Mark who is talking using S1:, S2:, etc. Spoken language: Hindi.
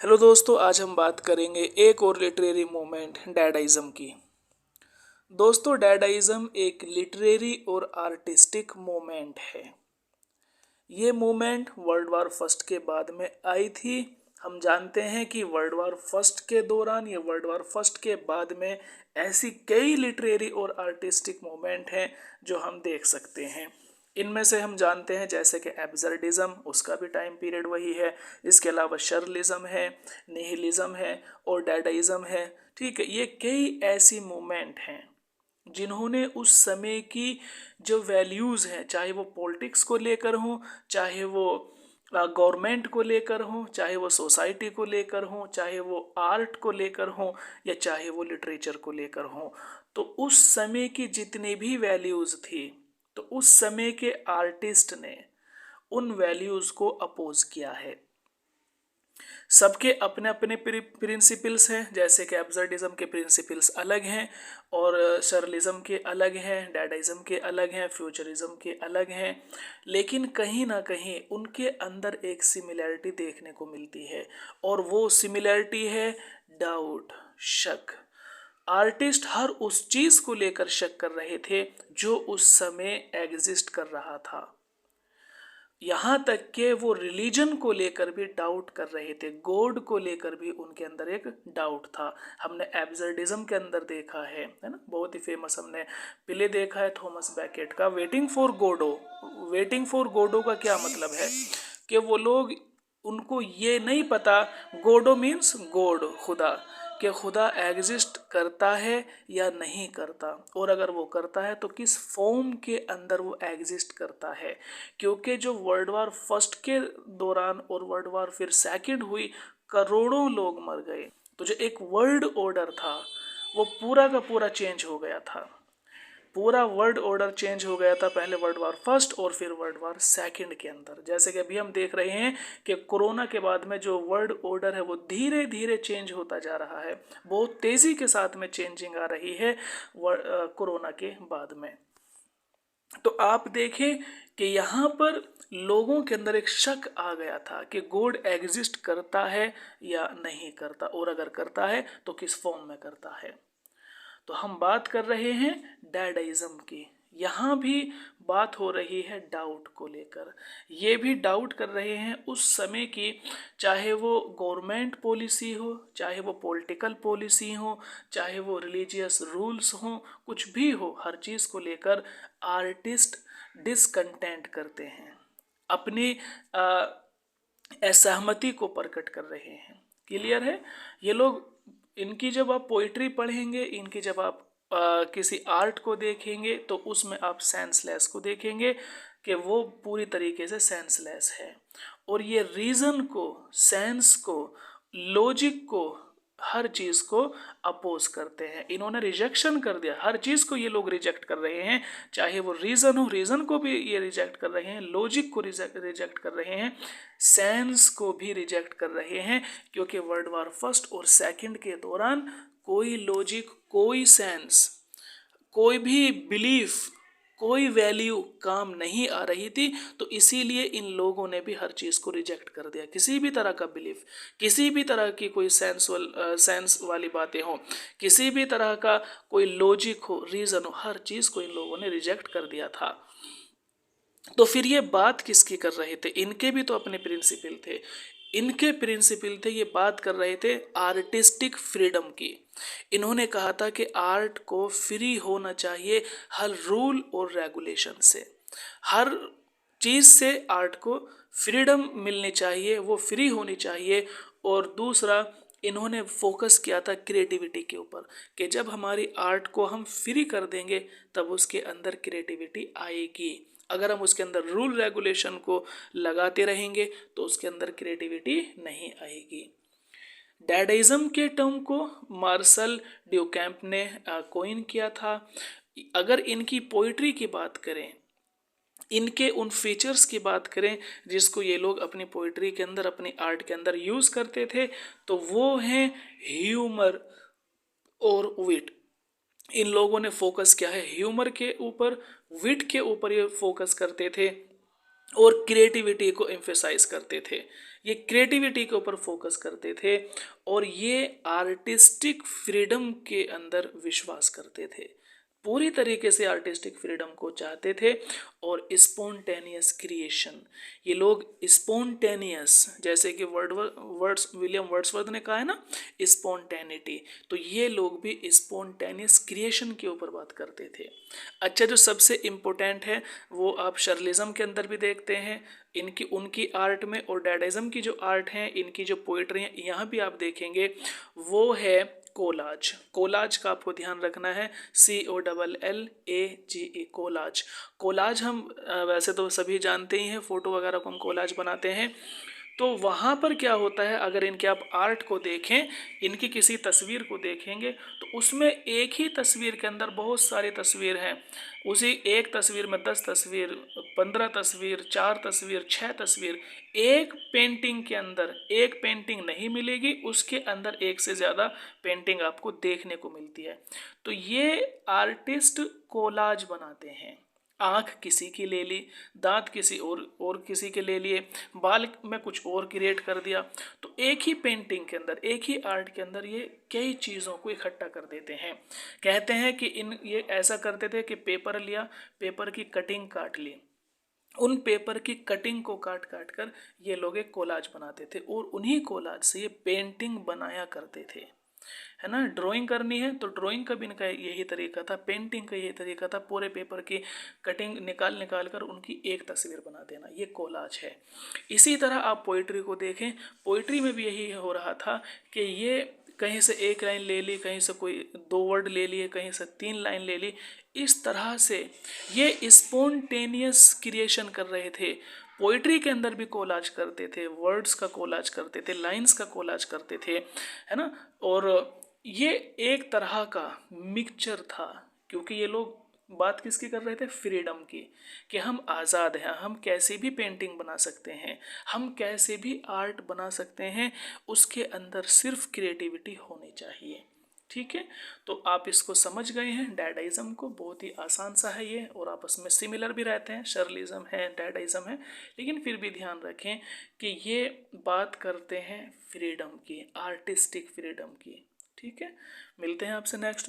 S1: हेलो दोस्तों, आज हम बात करेंगे एक और लिटरेरी मूवमेंट डैडाइज़म की। दोस्तों, डैडाइज़म एक लिटरेरी और आर्टिस्टिक मूवमेंट है। ये मूवमेंट वर्ल्ड वार फर्स्ट के बाद में आई थी। हम जानते हैं कि वर्ल्ड वार फर्स्ट के दौरान या वर्ल्ड वार फर्स्ट के बाद में ऐसी कई लिटरेरी और आर्टिस्टिक मूवमेंट हैं जो हम देख सकते हैं। इनमें से हम जानते हैं जैसे कि एब्सर्डिज्म, उसका भी टाइम पीरियड वही है। इसके अलावा शर्लिज्म है, निहिलिज्म है और डैडाइज्म है। ठीक है, ये कई ऐसी मूवमेंट हैं जिन्होंने उस समय की जो वैल्यूज़ हैं, चाहे वो पॉलिटिक्स को लेकर हों, चाहे वो गवर्नमेंट को लेकर हों, चाहे वो सोसाइटी को लेकर हों, चाहे वो आर्ट को लेकर हों या चाहे वो लिटरेचर को लेकर हों, तो उस समय की जितनी भी वैल्यूज़ थी, तो उस समय के आर्टिस्ट ने उन वैल्यूज़ को अपोज किया है। सबके अपने अपने प्रिंसिपल्स हैं, जैसे कि एब्सर्डिज्म के प्रिंसिपल्स अलग हैं और सरलिज्म के अलग हैं, डैडाइज्म के अलग हैं, फ्यूचरिज्म के अलग हैं, लेकिन कहीं ना कहीं उनके अंदर एक सिमिलैरिटी देखने को मिलती है और वो सिमिलैरिटी है डाउट, शक। आर्टिस्ट हर उस चीज़ को लेकर शक कर रहे थे जो उस समय एग्जिस्ट कर रहा था। यहाँ तक कि वो रिलीजन को लेकर भी डाउट कर रहे थे, गॉड को लेकर भी उनके अंदर एक डाउट था। हमने एब्सर्डिज्म के अंदर देखा है ना, बहुत ही फेमस हमने प्ले देखा है थॉमस बैकेट का, waiting for Godot. Waiting for Godot का क्या मतलब है कि वो लोग, उनको ये नहीं पता, गोडो मीन्स गॉड, खुदा, कि खुदा एग्जिस्ट करता है या नहीं करता, और अगर वो करता है तो किस फॉर्म के अंदर वो एग्जिस्ट करता है। क्योंकि जो वर्ल्ड वार फर्स्ट के दौरान और वर्ल्ड वार फिर सेकंड हुई, करोड़ों लोग मर गए, तो जो एक वर्ल्ड ऑर्डर था वो पूरा का पूरा चेंज हो गया था। पूरा वर्ल्ड ऑर्डर चेंज हो गया था, पहले वर्ल्ड वार फर्स्ट और फिर वर्ल्ड वार सेकंड के अंदर। जैसे कि अभी हम देख रहे हैं कि कोरोना के बाद में जो वर्ल्ड ऑर्डर है वो धीरे धीरे चेंज होता जा रहा है, बहुत तेज़ी के साथ में चेंजिंग आ रही है कोरोना के बाद में। तो आप देखें कि यहाँ पर लोगों के अंदर एक शक आ गया था कि गॉड एग्जिस्ट करता है या नहीं करता, और अगर करता है तो किस फॉर्म में करता है। तो हम बात कर रहे हैं डैडाइज्म की। यहाँ भी बात हो रही है डाउट को लेकर। ये भी डाउट कर रहे हैं उस समय की, चाहे वो गवर्नमेंट पॉलिसी हो, चाहे वो पॉलिटिकल पॉलिसी हो, चाहे वो रिलीजियस रूल्स हो, कुछ भी हो, हर चीज़ को लेकर आर्टिस्ट डिसकंटेंट करते हैं, अपनी असहमति को प्रकट कर रहे हैं। क्लियर है? ये लोग, इनकी जब आप पोइट्री पढ़ेंगे, इनकी जब आप किसी आर्ट को देखेंगे, तो उसमें आप सेंसलेस को देखेंगे कि वो पूरी तरीके से सेंसलेस है, और ये रीज़न को, सेंस को, लॉजिक को, हर चीज़ को अपोज करते हैं। इन्होंने रिजेक्शन कर दिया, हर चीज़ को ये लोग रिजेक्ट कर रहे हैं, चाहे वो रीज़न हो, रीज़न को भी ये रिजेक्ट कर रहे हैं, लॉजिक को रिजेक्ट कर रहे हैं, सेंस को भी रिजेक्ट कर रहे हैं। क्योंकि वर्ल्ड वार फर्स्ट और सेकंड के दौरान कोई लॉजिक, कोई सेंस, कोई भी बिलीफ, कोई वैल्यू काम नहीं आ रही थी, तो इसीलिए इन लोगों ने भी हर चीज़ को रिजेक्ट कर दिया। किसी भी तरह का बिलीफ, किसी भी तरह की कोई सेंस वाली बातें हो, किसी भी तरह का कोई लॉजिक हो, रीज़न हो, हर चीज़ को इन लोगों ने रिजेक्ट कर दिया था। तो फिर ये बात किसकी कर रहे थे? इनके भी तो अपने प्रिंसिपल थे, इनके प्रिंसिपल थे, ये बात कर रहे थे आर्टिस्टिक फ्रीडम की। इन्होंने कहा था कि आर्ट को फ्री होना चाहिए हर रूल और रेगुलेशन से, हर चीज़ से आर्ट को फ्रीडम मिलनी चाहिए, वो फ्री होनी चाहिए। और दूसरा, इन्होंने फोकस किया था क्रिएटिविटी के ऊपर, कि जब हमारी आर्ट को हम फ्री कर देंगे तब उसके अंदर क्रिएटिविटी आएगी। अगर हम उसके अंदर रूल रेगुलेशन को लगाते रहेंगे तो उसके अंदर क्रिएटिविटी नहीं आएगी। डैडाइज्म के टर्म को मार्शल ड्यूकैम्प ने कोइन किया था। अगर इनकी पोइट्री की बात करें, इनके उन फीचर्स की बात करें जिसको ये लोग अपनी पोइट्री के अंदर, अपनी आर्ट के अंदर यूज़ करते थे, तो वो हैं ह्यूमर और विट। इन लोगों ने फोकस किया है ह्यूमर के ऊपर, विट के ऊपर ये फोकस करते थे और क्रिएटिविटी को एम्फेसाइज करते थे। ये क्रिएटिविटी के ऊपर फोकस करते थे और ये आर्टिस्टिक फ्रीडम के अंदर विश्वास करते थे, पूरी तरीके से आर्टिस्टिक फ्रीडम को चाहते थे और स्पॉन्टेनियस क्रिएशन। ये लोग स्पॉन्टेनियस, जैसे कि विलियम वर्ड्सवर्थ ने कहा है ना स्पॉन्टेनिटी, तो ये लोग भी स्पॉन्टेनियस क्रिएशन के ऊपर बात करते थे। अच्छा, जो सबसे इम्पोर्टेंट है वो आप शर्लिज्म के अंदर भी देखते हैं, इनकी उनकी आर्ट में, और डैडाइज्म की जो आर्ट है, इनकी जो पोइट्री है, यहाँ भी आप देखेंगे वो है कोलाज। कोलाज का आपको ध्यान रखना है, COLLAGE, कोलाज। कोलाज हम वैसे तो सभी जानते ही हैं, फोटो वगैरह को हम कोलाज बनाते हैं। तो वहाँ पर क्या होता है, अगर इनके आप आर्ट को देखें, इनकी किसी तस्वीर को देखेंगे तो उसमें एक ही तस्वीर के अंदर बहुत सारी तस्वीर हैं। उसी एक तस्वीर में 10 तस्वीर, 15 तस्वीर, 4 तस्वीर, 6 तस्वीर, एक पेंटिंग के अंदर एक पेंटिंग नहीं मिलेगी, उसके अंदर एक से ज़्यादा पेंटिंग आपको देखने को मिलती है। तो ये आर्टिस्ट कोलाज बनाते हैं, आँख किसी की ले ली, दांत किसी और किसी के ले लिए, बाल में कुछ और क्रिएट कर दिया। तो एक ही पेंटिंग के अंदर, एक ही आर्ट के अंदर ये कई चीज़ों को इकट्ठा कर देते हैं। कहते हैं कि ये ऐसा करते थे कि पेपर लिया, पेपर की कटिंग काट ली, उन पेपर की कटिंग को काट काट कर ये लोग एक कोलाज बनाते थे और उन्हीं कोलाज से ये पेंटिंग बनाया करते थे, है ना। ड्राइंग करनी है तो ड्राइंग का भी इनका यही तरीका था, पेंटिंग का यही तरीका था, पूरे पेपर की कटिंग निकाल निकाल कर उनकी एक तस्वीर बना देना, ये कोलाज है। इसी तरह आप पोइट्री को देखें, पोइट्री में भी यही हो रहा था कि ये कहीं से एक लाइन ले ली, कहीं से कोई 2 वर्ड ले लिए, कहीं से 3 लाइन ले ली, इस तरह से ये स्पॉन्टेनियस क्रिएशन कर रहे थे। पोइट्री के अंदर भी कोलाज करते थे, वर्ड्स का कोलाज करते थे, लाइंस का कोलाज करते थे, है ना। और ये एक तरह का मिक्सचर था, क्योंकि ये लोग बात किसकी कर रहे थे, फ्रीडम की, कि हम आज़ाद हैं, हम कैसे भी पेंटिंग बना सकते हैं, हम कैसे भी आर्ट बना सकते हैं, उसके अंदर सिर्फ क्रिएटिविटी होनी चाहिए। ठीक है, तो आप इसको समझ गए हैं। डैडाइज्म को बहुत ही आसान सा है ये, और आपस में सिमिलर भी रहते हैं, शर्लिज्म है, डैडाइज्म है, लेकिन फिर भी ध्यान रखें कि ये बात करते हैं फ्रीडम की, आर्टिस्टिक फ्रीडम की। ठीक है, मिलते हैं आपसे नेक्स्ट